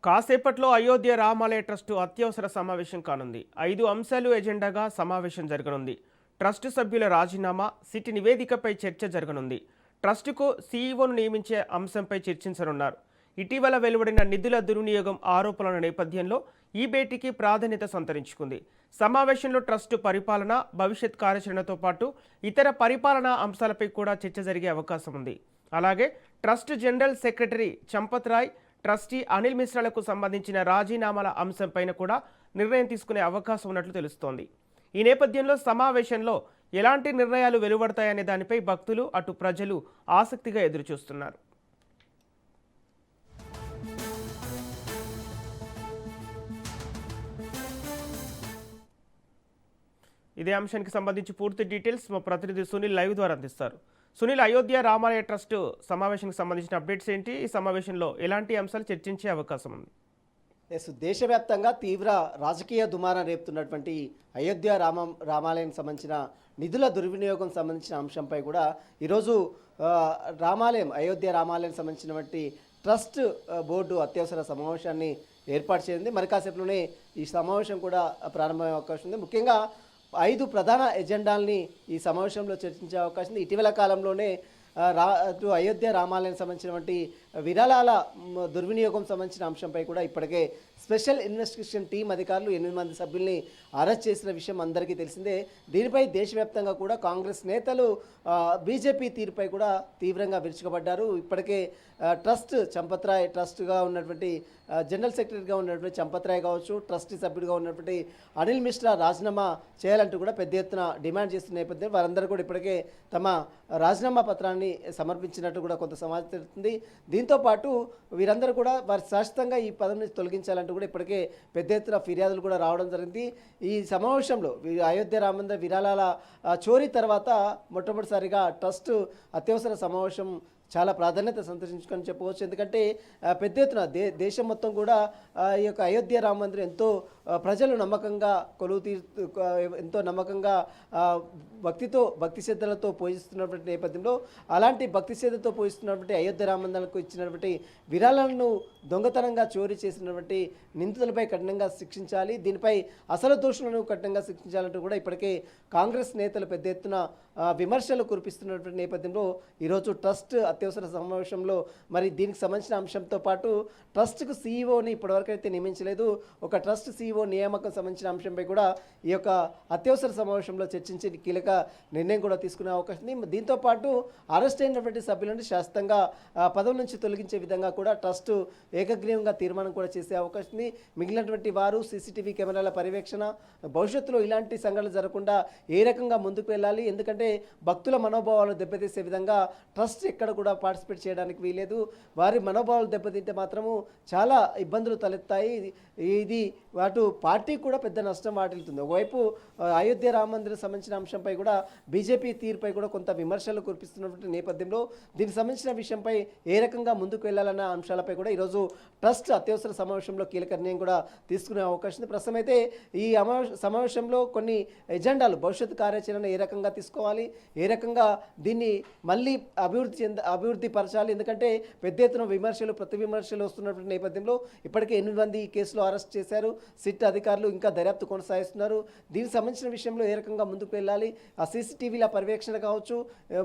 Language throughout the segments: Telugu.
కాసేపట్లో అయోధ్య రామాలయ ట్రస్టు అత్యవసర సమావేశం కానుంది. 5 అంశాలు ఎజెండాగా సమావేశం జరగనుంది. ట్రస్టు సభ్యుల రాజీనామా, సిటీ నివేదికపై చర్చ జరగనుంది. ట్రస్టుకు సీఈఓను నియమించే అంశంపై చర్చించనున్నారు. ఇటీవల వెలువడిన నిధుల దుర్వినియోగం ఆరోపణల నేపథ్యంలో ఈ భేటీకి ప్రాధాన్యత సంతరించుకుంది. సమావేశంలో ట్రస్టు పరిపాలన, భవిష్యత్ కార్యాచరణతో పాటు ఇతర పరిపాలనా అంశాలపై కూడా చర్చ జరిగే అవకాశం ఉంది. అలాగే trust general secretary Champat Rai, trustee Anil మిశ్రాలకు సంబంధించిన రాజీనామాల అంశంపైన కూడా నిర్ణయం తీసుకునే అవకాశం ఉన్నట్లు తెలుస్తోంది. ఈ నేపథ్యంలో సమావేశంలో ఎలాంటి నిర్ణయాలు వెలువడతాయనే దానిపై భక్తులు, అటు ప్రజలు ఆసక్తిగా ఎదురుచూస్తున్నారు. ఇదే అంశానికి సంబంధించి పూర్తి డీటెయిల్స్ మా ప్రతినిధి సునీల్ లైవ్ ద్వారా అందిస్తారు. సునీల్, అయోధ్య రామాలయ ట్రస్ట్ సమావేశానికి సంబంధించిన అప్డేట్స్ ఏంటి? ఈ సమావేశంలో ఎలాంటి అంశాలు చర్చించే అవకాశం ఉంది? దేశవ్యాప్తంగా తీవ్ర రాజకీయ దుమారం రేపుతున్నటువంటి అయోధ్య రామాలయానికి సంబంధించిన నిధుల దుర్వినియోగం సంబంధించిన అంశంపై కూడా ఈరోజు అయోధ్య రామాలయానికి సంబంధించినటువంటి ట్రస్ట్ బోర్డు అత్యవసర సమావేశాన్ని ఏర్పాటు చేసింది. మరి కాసేపులోనే ఈ సమావేశం కూడా ప్రారంభమయ్యే అవకాశం ఉంది. ముఖ్యంగా 5 ప్రధాన ఎజెండాల్ని ఈ సమావేశంలో చర్చించే అవకాశం ఉంది. ఇటీవల కాలంలోనే అయోధ్య రామాలయానికి సంబంధించినటువంటి విరాళాల దుర్వినియోగం సంబంధించిన అంశంపై కూడా ఇప్పటికే స్పెషల్ ఇన్వెస్టిగేషన్ టీం అధికారులు 8 మంది సభ్యుల్ని అరెస్ట్ చేసిన విషయం అందరికీ తెలిసిందే. దీనిపై దేశవ్యాప్తంగా కూడా కాంగ్రెస్ నేతలు బీజేపీ తీరుపై కూడా తీవ్రంగా విరుచుకుపడ్డారు. ఇప్పటికే చంపత్ రాయ్ ట్రస్ట్గా ఉన్నటువంటి జనరల్ సెక్రటరీగా ఉన్నటువంటి చంపత్ రాయ్ కావచ్చు, ట్రస్టీ సభ్యుడిగా ఉన్నటువంటి అనిల్ మిశ్రా రాజీనామా చేయాలంటూ కూడా పెద్ద ఎత్తున డిమాండ్ చేస్తున్న నేపథ్యంలో వారందరూ కూడా ఇప్పటికే తమ రాజీనామా పత్రాన్ని సమర్పించినట్టు కూడా కొంత సమాచారం తెలుస్తుంది. దీంతోపాటు వీరందరూ కూడా వారి శాశ్వతంగా ఈ పదవి నుంచి తొలగించాలంటూ కూడా ఇప్పటికే పెద్ద ఎత్తున ఫిర్యాదులు కూడా రావడం జరిగింది. ఈ సమావేశంలో అయోధ్య రామందిర విరాళాల చోరీ తర్వాత మొట్టమొదటిసారిగా ట్రస్ట్ అత్యవసర సమావేశం చాలా ప్రాధాన్యత సంతరించుకొని చెప్పవచ్చు. ఎందుకంటే పెద్ద ఎత్తున దేశం మొత్తం కూడా ఈ యొక్క అయోధ్య రామ మందిరం ఎంతో ప్రజలు నమ్మకంగా ఎంతో నమ్మకంగా భక్తి శ్రద్ధలతో పూజిస్తున్నటువంటి నేపథ్యంలో అలాంటి భక్తి శ్రద్ధతో పూజిస్తున్నటువంటి అయోధ్య రామ మందిరాలకు ఇచ్చినటువంటి విరాళాలను దొంగతనంగా చోరీ చేసినటువంటి నిందితులపై కఠినంగా శిక్షించాలి, దీనిపై అసలు దోషులను కఠినంగా శిక్షించాలంటూ కూడా ఇప్పటికే కాంగ్రెస్ నేతలు పెద్ద ఎత్తున విమర్శలు కురిపిస్తున్నటువంటి నేపథ్యంలో ఈరోజు ట్రస్ట్ అత్యవసర సమావేశంలో మరి దీనికి సంబంధించిన అంశంతో పాటు ట్రస్ట్కు సీఈఓని ఇప్పటివరకు అయితే నియమించలేదు. ఒక ట్రస్ట్ సీఈఓ నియామకం సంబంధించిన అంశంపై కూడా ఈ యొక్క అత్యవసర సమావేశంలో చర్చించి కీలక నిర్ణయం కూడా తీసుకునే అవకాశం ఉంది. దీంతోపాటు అరెస్ట్ అయినటువంటి సభ్యులను శాశ్వతంగా పదవుల నుంచి తొలగించే విధంగా కూడా ట్రస్ట్ ఏకగ్రీవంగా తీర్మానం కూడా చేసే అవకాశం ఉంది. మిగిలినటువంటి వారు సీసీటీవీ కెమెరాల పర్యవేక్షణ, భవిష్యత్తులో ఇలాంటి సంఘటనలు జరగకుండా ఏ రకంగా ముందుకు వెళ్ళాలి, ఎందుకంటే భక్తుల మనోభావాలు దెబ్బతీసే విధంగా ట్రస్ట్ ఎక్కడ కూడా పార్టిసిపేట్ చేయడానికి వీలేదు. వారి మనోభావాలు దెబ్బతింటే మాత్రము చాలా ఇబ్బందులు తలెత్తాయి. ఇది అటు పార్టీ కూడా పెద్ద నష్టం వాటిల్తుంది. ఒకవైపు అయోధ్య రామ మందిరం సంబంధించిన అంశంపై కూడా బీజేపీ తీరుపై కూడా కొంత విమర్శలు కురిపిస్తున్నటువంటి నేపథ్యంలో దీనికి సంబంధించిన విషయంపై ఏ రకంగా ముందుకు వెళ్ళాలన్న అంశాలపై కూడా ఈరోజు ట్రస్ట్ అత్యవసర సమావేశంలో కీలక నిర్ణయం కూడా తీసుకునే అవకాశం ఉంది. ప్రస్తుతం అయితే ఈ సమావేశంలో కొన్ని ఎజెండాలు, భవిష్యత్తు కార్యాచరణ ఏ రకంగా తీసుకోవాలి, ఏ రకంగా దీన్ని మళ్ళీ అభివృద్ధి పరచాలి, ఎందుకంటే పెద్ద ఎత్తున ప్రతి విమర్శలు వస్తున్నటువంటి నేపథ్యంలో ఇప్పటికే 8 మంది ఈ కేసులో అరెస్ట్ చేశారు. సిట్ అధికారులు ఇంకా దర్యాప్తు కొనసాగిస్తున్నారు. దీనికి సంబంధించిన విషయంలో ఏ రకంగా ముందుకు వెళ్ళాలి, ఆ సీసీటీవీల పర్యవేక్షణ కావచ్చు,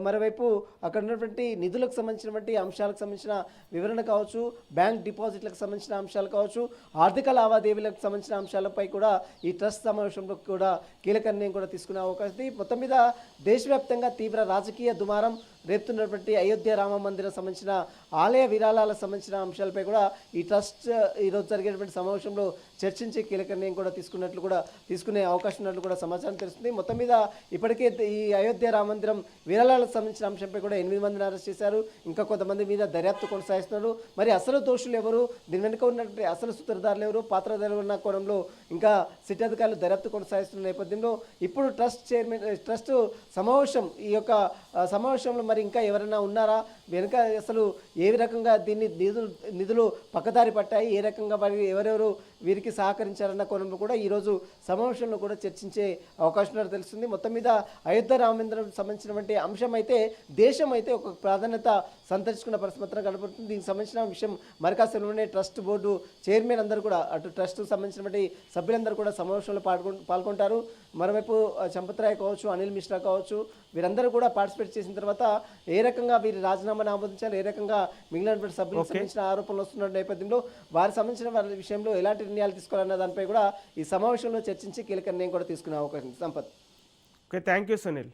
మరోవైపు అక్కడ ఉన్నటువంటి నిధులకు సంబంధించినటువంటి అంశాలకు సంబంధించిన వివరణ కావచ్చు, బ్యాంక్ డిపాజిట్లకు సంబంధించిన అంశాలు కావచ్చు, ఆర్థిక లావాదేవీలకు సంబంధించిన అంశాలపై కూడా ఈ ట్రస్ట్ సమావేశంలో కూడా కీలక నిర్ణయం కూడా తీసుకునే అవకాశం ఉంది. మొత్తం మీద దేశవ్యాప్తంగా తీవ్ర రాజకీయ దుమారం రేపుతున్నటువంటి అయోధ్య రామ మందిరం సంబంధించిన ఆలయ విరాళాలకు సంబంధించిన అంశాలపై కూడా ఈ ట్రస్ట్ ఈరోజు జరిగేటువంటి సమావేశంలో చర్చించి కీలక నిర్ణయం కూడా తీసుకునే అవకాశం ఉన్నట్లు కూడా సమాచారం తెలుస్తుంది. మొత్తం మీద ఇప్పటికే ఈ అయోధ్య రామ మందిరం విరాళాలకు సంబంధించిన అంశంపై కూడా 8 మందిని అరెస్ట్ చేశారు. ఇంకా కొంతమంది మీద దర్యాప్తు కొనసాగిస్తున్నారు. మరి అసలు దోషులు ఎవరు, దీని వెనుక ఉన్నటువంటి అసలు సూత్రధారులు ఎవరు, పాత్రధారులు ఉన్న కోణంలో ఇంకా సిట్ అధికారులు దర్యాప్తు కొనసాగిస్తున్న నేపథ్యంలో ఇప్పుడు ట్రస్ట్ సమావేశం, ఈ యొక్క సమావేశంలో మరి ఇంకా ఎవరైనా ఉన్నారా వెనుక అసలు ఏ రకంగా దీన్ని నిధులు పక్కదారి పట్టాయి, ఏ రకంగా మరి ఎవరెవరు వీరికి సహకరించారన్న కోణంలో కూడా ఈరోజు సమావేశంలో కూడా చర్చించే అవకాశం ఉన్నట్టు తెలుస్తుంది. మొత్తం మీద అయోధ్య రామమందిరం సంబంధించినటువంటి అంశం అయితే దేశం అయితే ఒక ప్రాధాన్యత సంతరించుకున్న పరిస్థితి మాత్రం కనబడుతుంది. దీనికి సంబంధించిన విషయం మరి కాసేపులోనే ట్రస్ట్ బోర్డు చైర్మన్ అందరూ కూడా అటు ట్రస్ట్కు సంబంధించినటువంటి సభ్యులందరూ కూడా సమావేశంలో పాల్గొంటారు. మరోవైపు చంపత్రాయ్ కావచ్చు, అనిల్ మిశ్రా కావచ్చు, వీరందరూ కూడా పార్టిసిపేట్ చేసిన తర్వాత ఏ రకంగా వీరి రాజీనామాను ఆమోదించాలి, ఏ రకంగా మిగిలినటువంటి సభ్యులకు సంబంధించిన ఆరోపణలు వస్తున్న నేపథ్యంలో వారి సంబంధించిన వారి విషయంలో ఎలాంటి నిర్ణయాలు తీసుకోవాలన్న దానిపై కూడా ఈ సమావేశంలో చర్చించి కీలక నిర్ణయం కూడా తీసుకునే అవకాశం ఉంది. Sampath. Okay, thank you Sunil.